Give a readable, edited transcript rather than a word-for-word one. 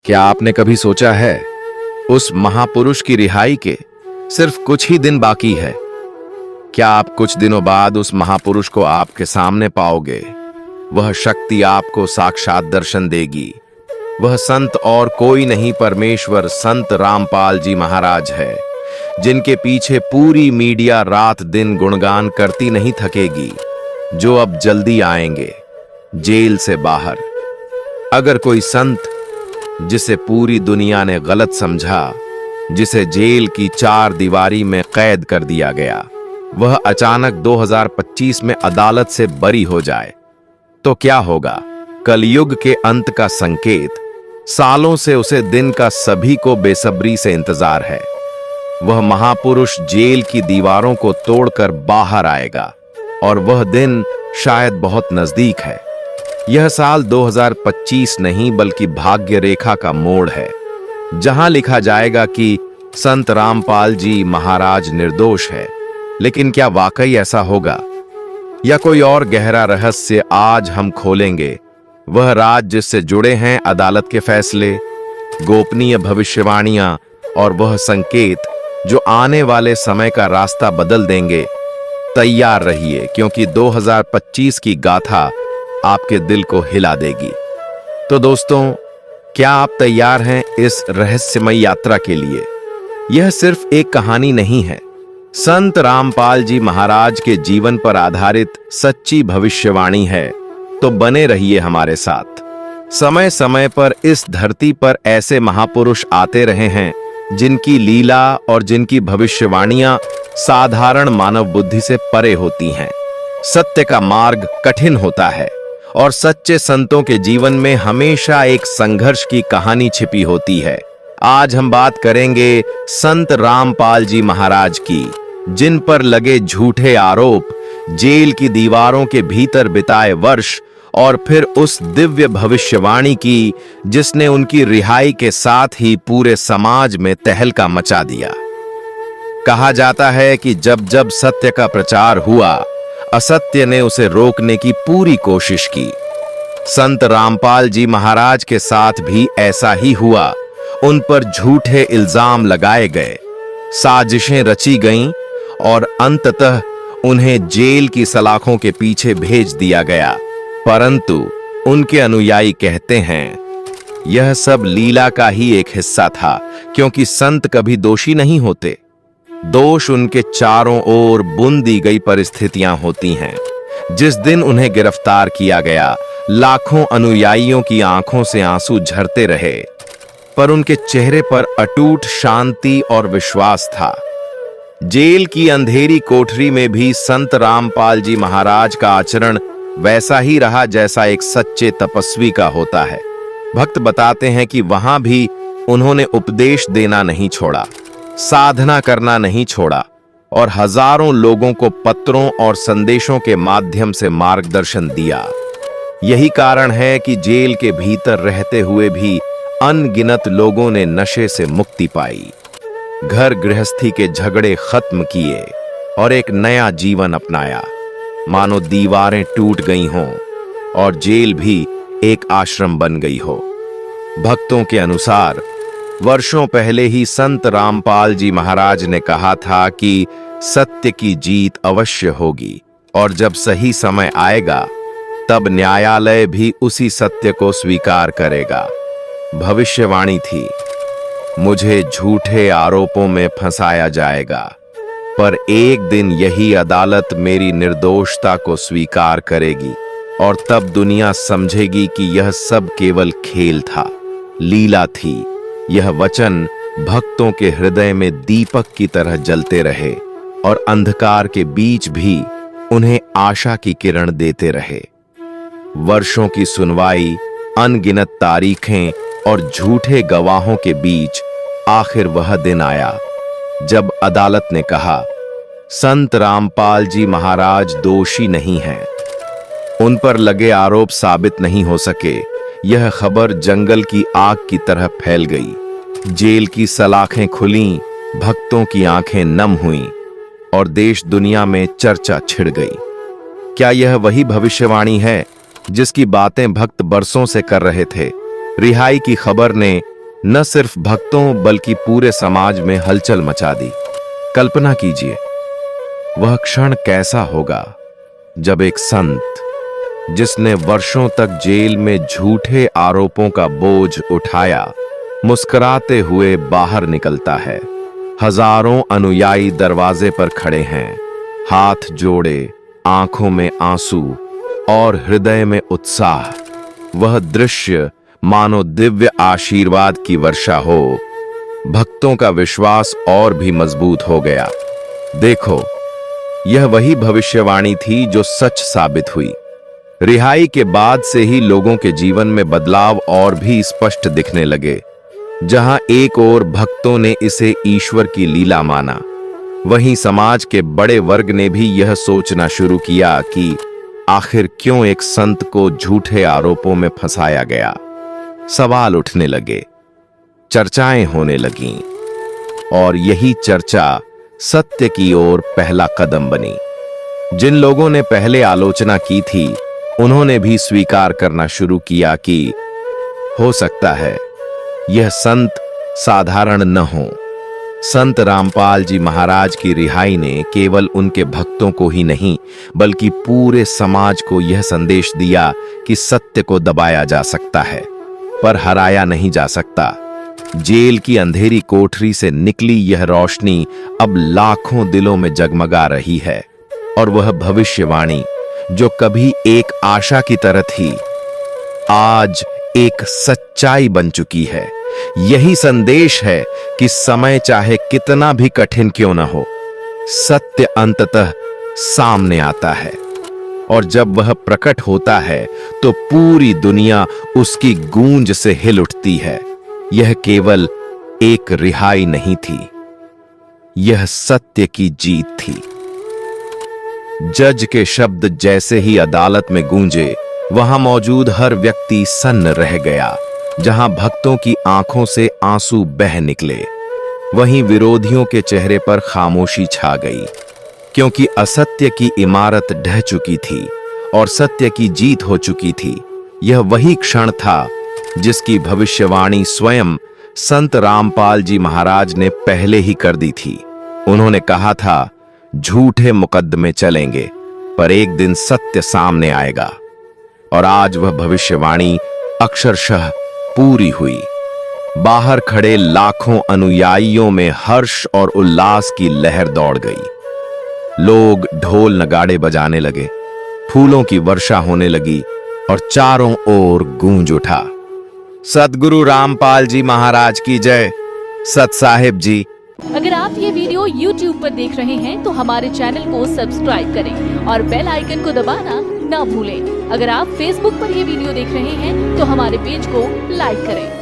क्या आपने कभी सोचा है उस महापुरुष की रिहाई के सिर्फ कुछ ही दिन बाकी है। क्या आप कुछ दिनों बाद उस महापुरुष को आपके सामने पाओगे। वह शक्ति आपको साक्षात दर्शन देगी। वह संत और कोई नहीं, परमेश्वर संत रामपाल जी महाराज है, जिनके पीछे पूरी मीडिया रात दिन गुणगान करती नहीं थकेगी, जो अब जल्दी आएंगे जेल से बाहर। अगर कोई संत जिसे पूरी दुनिया ने गलत समझा, जिसे जेल की 4 दीवारी में कैद कर दिया गया, वह अचानक 2025 में अदालत से बरी हो जाए तो क्या होगा। कलयुग के अंत का संकेत। सालों से उसे दिन का सभी को बेसब्री से इंतजार है। वह महापुरुष जेल की दीवारों को तोड़कर बाहर आएगा और वह दिन शायद बहुत नजदीक है। यह साल 2025 नहीं बल्कि भाग्य रेखा का मोड़ है, जहां लिखा जाएगा कि संत रामपाल जी महाराज निर्दोष है। लेकिन क्या वाकई ऐसा होगा या कोई और गहरा रहस्य आज हम खोलेंगे। वह राज जिससे जुड़े हैं अदालत के फैसले, गोपनीय भविष्यवाणियां और वह संकेत जो आने वाले समय का रास्ता बदल देंगे। तैयार रहिए, क्योंकि 2025 की गाथा आपके दिल को हिला देगी। तो दोस्तों, क्या आप तैयार हैं इस रहस्यमय यात्रा के लिए। यह सिर्फ एक कहानी नहीं है, संत रामपाल जी महाराज के जीवन पर आधारित सच्ची भविष्यवाणी है। तो बने रहिए हमारे साथ। समय समय पर इस धरती पर ऐसे महापुरुष आते रहे हैं जिनकी लीला और जिनकी भविष्यवाणियां साधारण मानव बुद्धि से परे होती हैं। सत्य का मार्ग कठिन होता है और सच्चे संतों के जीवन में हमेशा एक संघर्ष की कहानी छिपी होती है। आज हम बात करेंगे संत रामपाल जी महाराज की, जिन पर लगे झूठे आरोप, जेल की दीवारों के भीतर बिताए वर्ष और फिर उस दिव्य भविष्यवाणी की जिसने उनकी रिहाई के साथ ही पूरे समाज में तहलका मचा दिया। कहा जाता है कि जब जब सत्य का प्रचार हुआ, असत्य ने उसे रोकने की पूरी कोशिश की। संत रामपाल जी महाराज के साथ भी ऐसा ही हुआ। उन पर झूठे इल्जाम लगाए गए, साजिशें रची गईं और अंततः उन्हें जेल की सलाखों के पीछे भेज दिया गया। परंतु उनके अनुयायी कहते हैं यह सब लीला का ही एक हिस्सा था, क्योंकि संत कभी दोषी नहीं होते। दोष उनके चारों ओर बुन दी गई परिस्थितियां होती हैं। जिस दिन उन्हें गिरफ्तार किया गया, लाखों अनुयायियों की आंखों से आंसू झरते रहे, पर उनके चेहरे पर अटूट शांति और विश्वास था। जेल की अंधेरी कोठरी में भी संत रामपाल जी महाराज का आचरण वैसा ही रहा जैसा एक सच्चे तपस्वी का होता है। भक्त बताते हैं कि वहां भी उन्होंने उपदेश देना नहीं छोड़ा, साधना करना नहीं छोड़ा और हजारों लोगों को पत्रों और संदेशों के माध्यम से मार्गदर्शन दिया। यही कारण है कि जेल के भीतर रहते हुए भी अनगिनत लोगों ने नशे से मुक्ति पाई, घर गृहस्थी के झगड़े खत्म किए और एक नया जीवन अपनाया। मानो दीवारें टूट गई हों और जेल भी एक आश्रम बन गई हो। भक्तों के अनुसार वर्षों पहले ही संत रामपाल जी महाराज ने कहा था कि सत्य की जीत अवश्य होगी और जब सही समय आएगा तब न्यायालय भी उसी सत्य को स्वीकार करेगा। भविष्यवाणी थी, मुझे झूठे आरोपों में फंसाया जाएगा, पर एक दिन यही अदालत मेरी निर्दोषता को स्वीकार करेगी और तब दुनिया समझेगी कि यह सब केवल खेल था, लीला थी। यह वचन भक्तों के हृदय में दीपक की तरह जलते रहे और अंधकार के बीच भी उन्हें आशा की किरण देते रहे। वर्षों की सुनवाई, अनगिनत तारीखें और झूठे गवाहों के बीच आखिर वह दिन आया जब अदालत ने कहा संत रामपाल जी महाराज दोषी नहीं हैं। उन पर लगे आरोप साबित नहीं हो सके। यह खबर जंगल की आग की तरह फैल गई। जेल की सलाखें खुलीं, भक्तों की आंखें नम हुईं और देश दुनिया में चर्चा छिड़ गई। क्या यह वही भविष्यवाणी है जिसकी बातें भक्त बरसों से कर रहे थे? रिहाई की खबर ने न सिर्फ भक्तों बल्कि पूरे समाज में हलचल मचा दी। कल्पना कीजिए, वह क्षण कैसा होगा जब एक संत, जिसने वर्षों तक जेल में झूठे आरोपों का बोझ उठाया, मुस्कुराते हुए बाहर निकलता है। हजारों अनुयायी दरवाजे पर खड़े हैं, हाथ जोड़े, आंखों में आंसू और हृदय में उत्साह। वह दृश्य मानो दिव्य आशीर्वाद की वर्षा हो। भक्तों का विश्वास और भी मजबूत हो गया। देखो, यह वही भविष्यवाणी थी जो सच साबित हुई। रिहाई के बाद से ही लोगों के जीवन में बदलाव और भी स्पष्ट दिखने लगे। जहां एक ओर भक्तों ने इसे ईश्वर की लीला माना, वहीं समाज के बड़े वर्ग ने भी यह सोचना शुरू किया कि आखिर क्यों एक संत को झूठे आरोपों में फंसाया गया। सवाल उठने लगे, चर्चाएं होने लगीं, और यही चर्चा सत्य की ओर पहला कदम बनी। जिन लोगों ने पहले आलोचना की थी, उन्होंने भी स्वीकार करना शुरू किया कि हो सकता है यह संत साधारण न हो। संत रामपाल जी महाराज की रिहाई ने केवल उनके भक्तों को ही नहीं, बल्कि पूरे समाज को यह संदेश दिया कि सत्य को दबाया जा सकता है, पर हराया नहीं जा सकता। जेल की अंधेरी कोठरी से निकली यह रोशनी अब लाखों दिलों में जगमगा रही है, और वह भविष्यवाणी जो कभी एक आशा की तरह थी, आज एक सच्चाई बन चुकी है। यही संदेश है कि समय चाहे कितना भी कठिन क्यों न हो, सत्य अंततः सामने आता है, और जब वह प्रकट होता है तो पूरी दुनिया उसकी गूंज से हिल उठती है। यह केवल एक रिहाई नहीं थी, यह सत्य की जीत थी। जज के शब्द जैसे ही अदालत में गूंजे, वहां मौजूद हर व्यक्ति सन्न रह गया। जहां भक्तों की आंखों से आंसू बह निकले, वहीं विरोधियों के चेहरे पर खामोशी छा गई, क्योंकि असत्य की इमारत ढह चुकी थी और सत्य की जीत हो चुकी थी। यह वही क्षण था जिसकी भविष्यवाणी स्वयं संत रामपाल जी महाराज ने पहले ही कर दी थी। उन्होंने कहा था, झूठे मुकदमे चलेंगे, पर एक दिन सत्य सामने आएगा। और आज वह भविष्यवाणी अक्षरशः पूरी हुई। बाहर खड़े लाखों अनुयायियों में हर्ष और उल्लास की लहर दौड़ गई। लोग ढोल नगाड़े बजाने लगे, फूलों की वर्षा होने लगी, और चारों ओर गूंज उठा, सद्गुरु रामपाल जी महाराज की जय। सत साहिब जी। अगर आप ये वीडियो YouTube पर देख रहे हैं तो हमारे चैनल को सब्सक्राइब करें और बेल आइकन को दबाना ना भूलें। अगर आप Facebook पर ये वीडियो देख रहे हैं तो हमारे पेज को लाइक करें।